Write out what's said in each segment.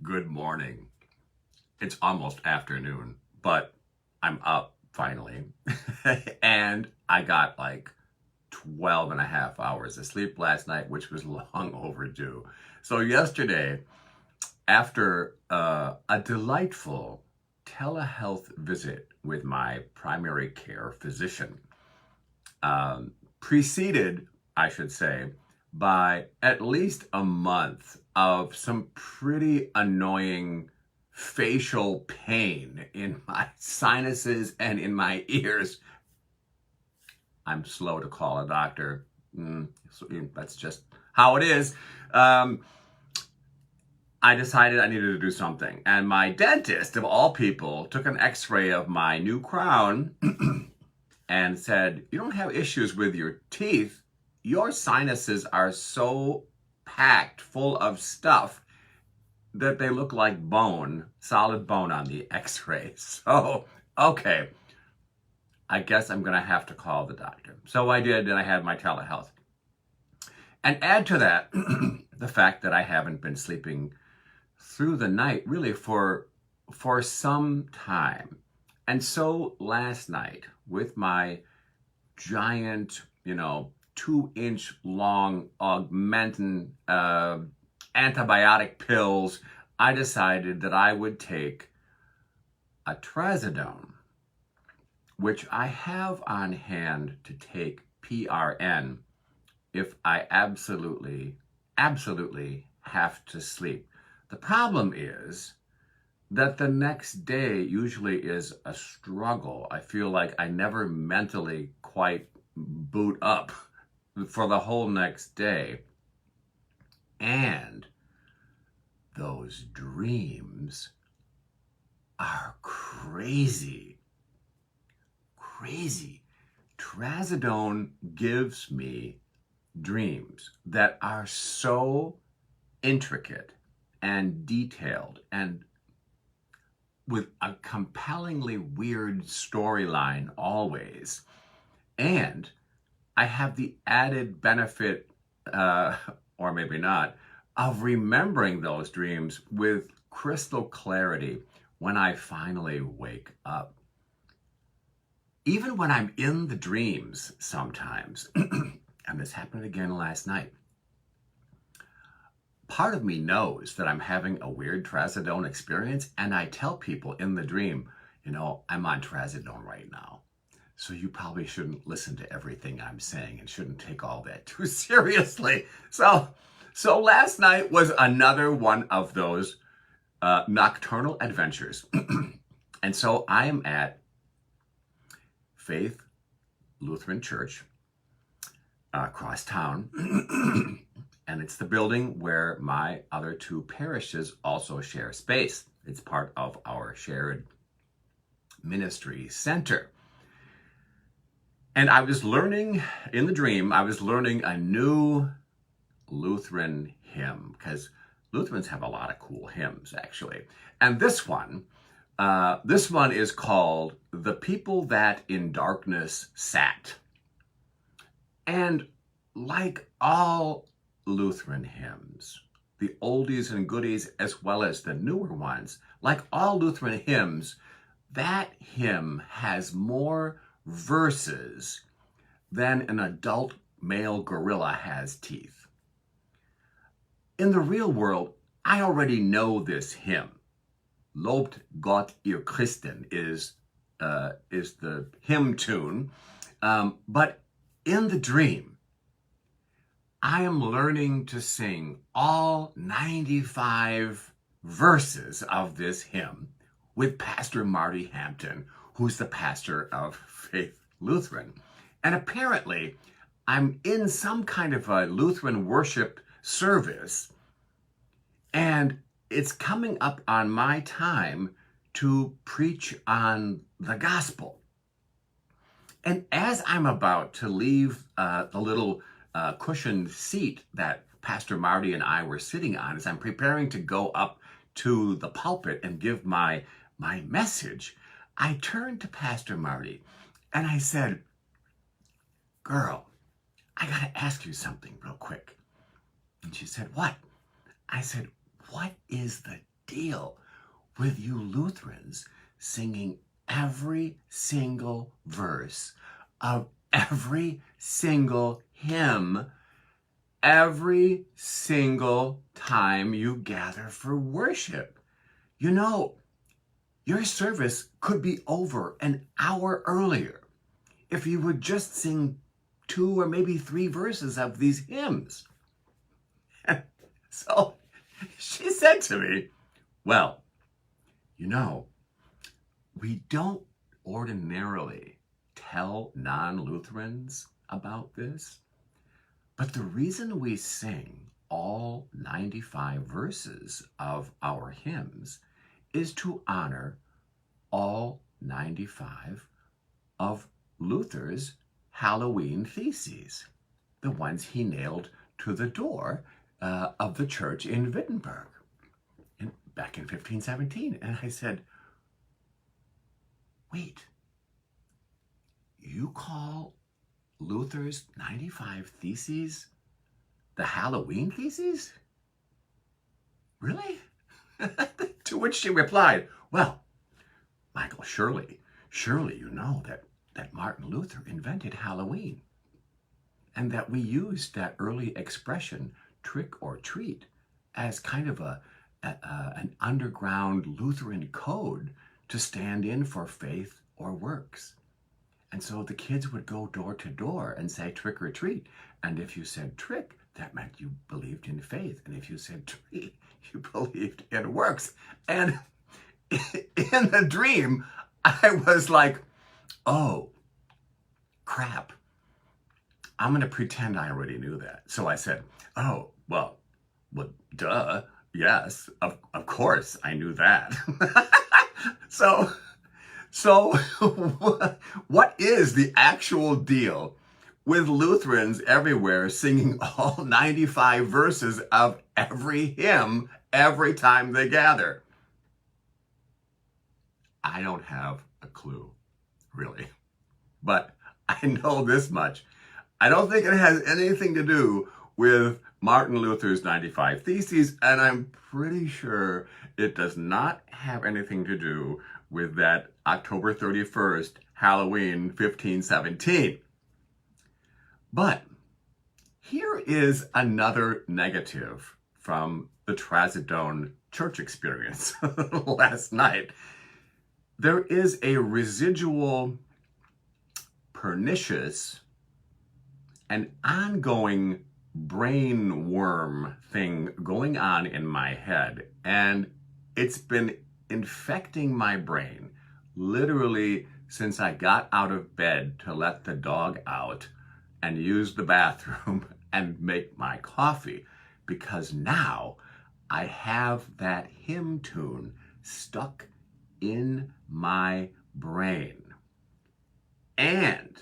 Good morning. It's almost afternoon, but I'm up finally. And I got like 12 and a half hours of sleep last night, which was long overdue. So yesterday, after a delightful telehealth visit with my primary care physician, preceded, I should say, by at least a month of some pretty annoying facial pain in my sinuses and in my ears. I'm slow to call a doctor. So that's just how it is. Um, I decided I needed to do something. And my dentist, of all people, took an x-ray of my new crown and said, "You don't have issues with your teeth. Your sinuses are so packed full of stuff that they look like bone, solid bone on the x-ray." So, okay, I guess I'm going to have to call the doctor. So I did, and I had my telehealth. And add to that the fact that I haven't been sleeping through the night really for some time. And so last night, with my giant, 2-inch long augmentin antibiotic pills, I decided that I would take a trazadone, which I have on hand to take PRN if I absolutely have to sleep. The problem is that the next day usually is a struggle. I feel like I never mentally quite boot up for the whole next day. And those dreams are crazy. Crazy. Trazodone gives me dreams that are so intricate and detailed and with a compellingly weird storyline always. And I have the added benefit, or maybe not, of remembering those dreams with crystal clarity when I finally wake up. Even when I'm in the dreams sometimes, and this happened again last night, part of me knows that I'm having a weird trazodone experience, and I tell people in the dream, I'm on trazodone right now. So you probably shouldn't listen to everything I'm saying and shouldn't take all that too seriously. So last night was another one of those nocturnal adventures. And so I am at Faith Lutheran Church across town. And it's the building where my other two parishes also share space. It's part of our shared ministry center. And I was learning, in the dream, I was learning a new Lutheran hymn, because Lutherans have a lot of cool hymns, actually. And this one is called "The People That in Darkness Sat." And like all Lutheran hymns, the oldies and goodies as well as the newer ones, like all Lutheran hymns, that hymn has more verses than an adult male gorilla has teeth. In the real world, I already know this hymn. Lobt Gott ihr Christen is the hymn tune. But in the dream, I am learning to sing all 95 verses of this hymn with Pastor Marty Hampton, who's the pastor of Faith Lutheran. And apparently, I'm in some kind of a Lutheran worship service, and it's coming up on my time to preach on the gospel. And as I'm about to leave the little cushioned seat that Pastor Marty and I were sitting on, as I'm preparing to go up to the pulpit and give my message, I turned to Pastor Marty and I said, "Girl, I got to ask you something real quick." And she said, "What?" I said, "What is the deal with you Lutherans singing every single verse of every single hymn every single time you gather for worship? You know, your service could be over an hour earlier if you would just sing 2 or maybe 3 verses of these hymns. And so she said to me, well, you know, we don't ordinarily tell non-Lutherans about this, but the reason we sing all 95 verses of our hymns is to honor all 95 of Luther's Halloween theses, the ones he nailed to the door of the church in Wittenberg back in 1517. And I said, wait, you call Luther's 95 theses the Halloween theses? Really? To which she replied, well, Michael, surely you know that Martin Luther invented Halloween, and that we used that early expression, trick or treat, as kind of an underground Lutheran code to stand in for faith or works. And so the kids would go door to door and say trick or treat. And if you said trick, that meant you believed in faith. And if you said treat, you believed in works. And in the dream, I was like, oh, crap. I'm going to pretend I already knew that. So I said, oh, well, duh. Yes, of course I knew that. So what is the actual deal with Lutherans everywhere singing all 95 verses of every hymn every time they gather? I don't have a clue, really. But I know this much. I don't think it has anything to do with Martin Luther's 95 Theses, and I'm pretty sure it does not have anything to do with that October 31st, Halloween 1517. But here is another negative from the Trazadone church experience last night. There is a residual, pernicious, and ongoing brain worm thing going on in my head, and it's been infecting my brain literally since I got out of bed to let the dog out and use the bathroom and make my coffee, because now I have that hymn tune stuck in my brain. And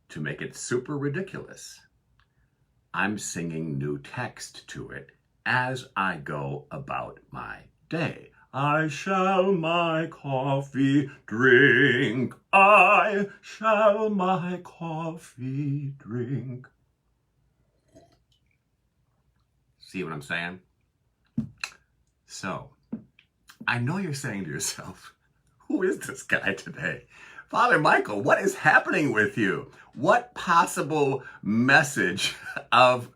to make it super ridiculous, I'm singing new text to it as I go about my day. I shall my coffee drink. I shall my coffee drink. See what I'm saying? So, I know you're saying to yourself, who is this guy today? Father Michael, what is happening with you? What possible message of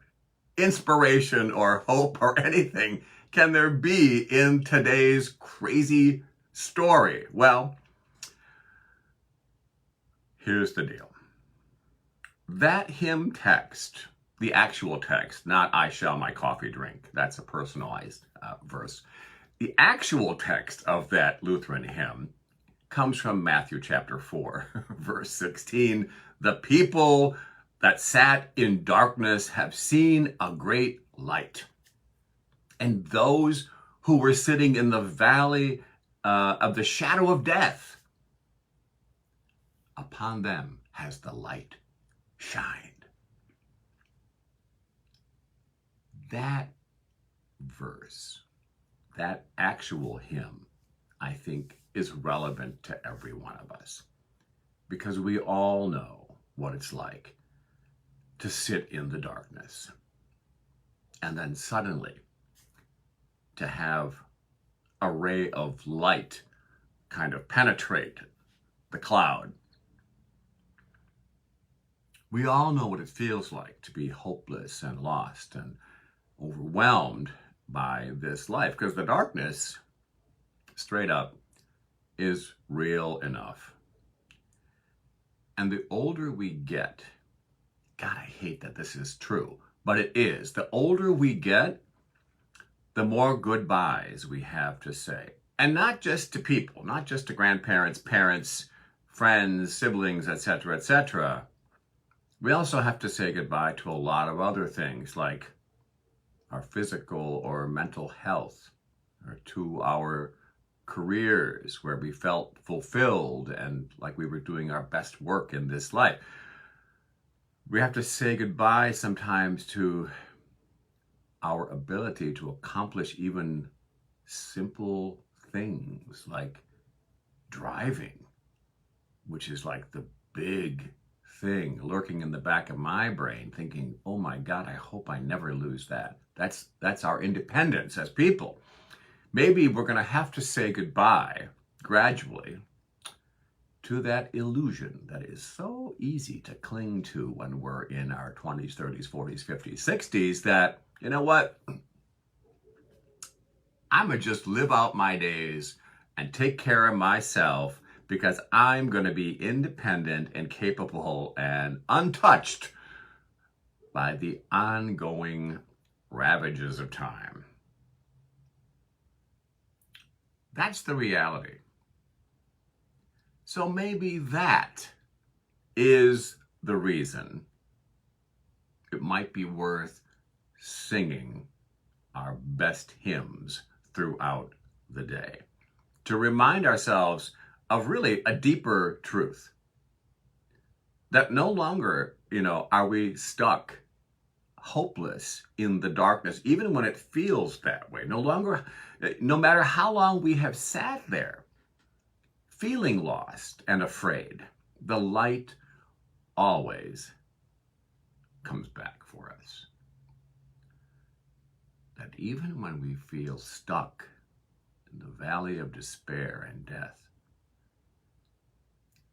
inspiration or hope or anything can there be in today's crazy story? Well, here's the deal. That hymn text, the actual text, not I shall my coffee drink, that's a personalized verse. The actual text of that Lutheran hymn comes from Matthew chapter 4, verse 16. The people that sat in darkness have seen a great light. And those who were sitting in the valley of the shadow of death, upon them has the light shined. That verse, that actual hymn, I think is relevant to every one of us, because we all know what it's like to sit in the darkness and then suddenly to have a ray of light kind of penetrate the cloud. We all know what it feels like to be hopeless and lost and overwhelmed by this life, because the darkness, straight up, is real enough. And the older we get, God, I hate that this is true, but it is. The older we get, the more goodbyes we have to say. And not just to people, not just to grandparents, parents, friends, siblings, etc., etc. We also have to say goodbye to a lot of other things, like our physical or mental health, or to our careers where we felt fulfilled and like we were doing our best work in this life. We have to say goodbye sometimes to our ability to accomplish even simple things like driving, which is like the big thing lurking in the back of my brain, thinking, oh my God, I hope I never lose that. That's our independence as people. Maybe we're going to have to say goodbye gradually to that illusion that is so easy to cling to when we're in our 20s, 30s, 40s, 50s, 60s, that, you know what, I'm going to just live out my days and take care of myself because I'm going to be independent and capable and untouched by the ongoing ravages of time. That's the reality. So maybe that is the reason it might be worth singing our best hymns throughout the day, to remind ourselves of really a deeper truth, that no longer, are we stuck hopeless in the darkness, even when it feels that way. No matter how long we have sat there feeling lost and afraid, the light always comes back for us. That even when we feel stuck in the valley of despair and death,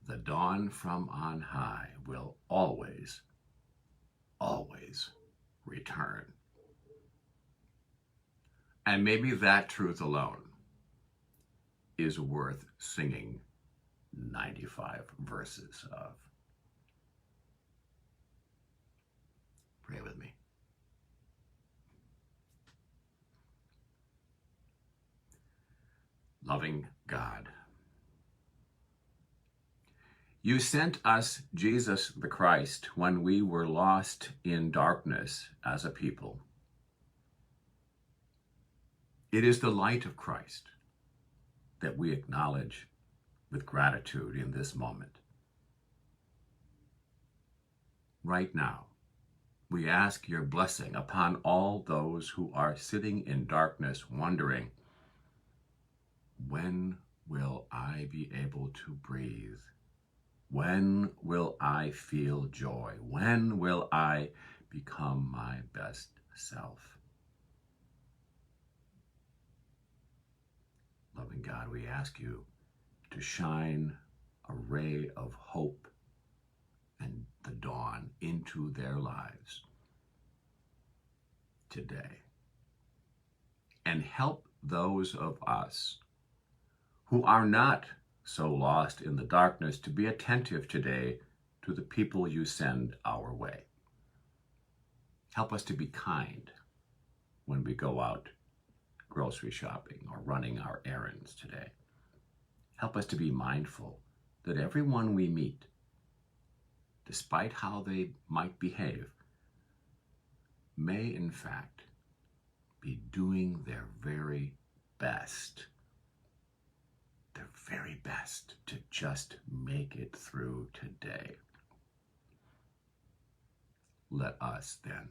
the dawn from on high will always, always return. And maybe that truth alone is worth singing 95 verses of. Pray with me. Loving God, you sent us Jesus the Christ when we were lost in darkness as a people. It is the light of Christ that we acknowledge with gratitude in this moment. Right now, we ask your blessing upon all those who are sitting in darkness wondering, when will I be able to breathe? When will I feel joy? When will I become my best self? Loving God, we ask you to shine a ray of hope and the dawn into their lives today. And help those of us who are not so lost in the darkness to be attentive today to the people you send our way. Help us to be kind when we go out grocery shopping or running our errands today. Help us to be mindful that everyone we meet, despite how they might behave, may in fact be doing their very best to just make it through today. Let us then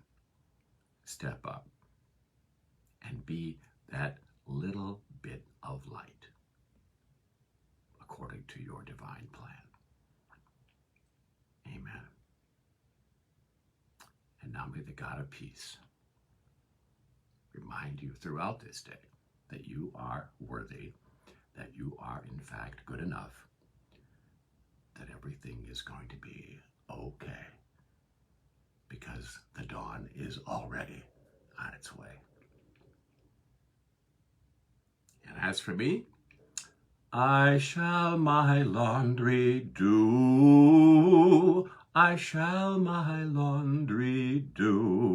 step up and be that little bit of light according to your divine plan. Amen. And now may the God of peace remind you throughout this day that you are worthy, that you are in fact good enough, that everything is going to be okay, because the dawn is already on its way. And as for me, I shall my laundry do. I shall my laundry do.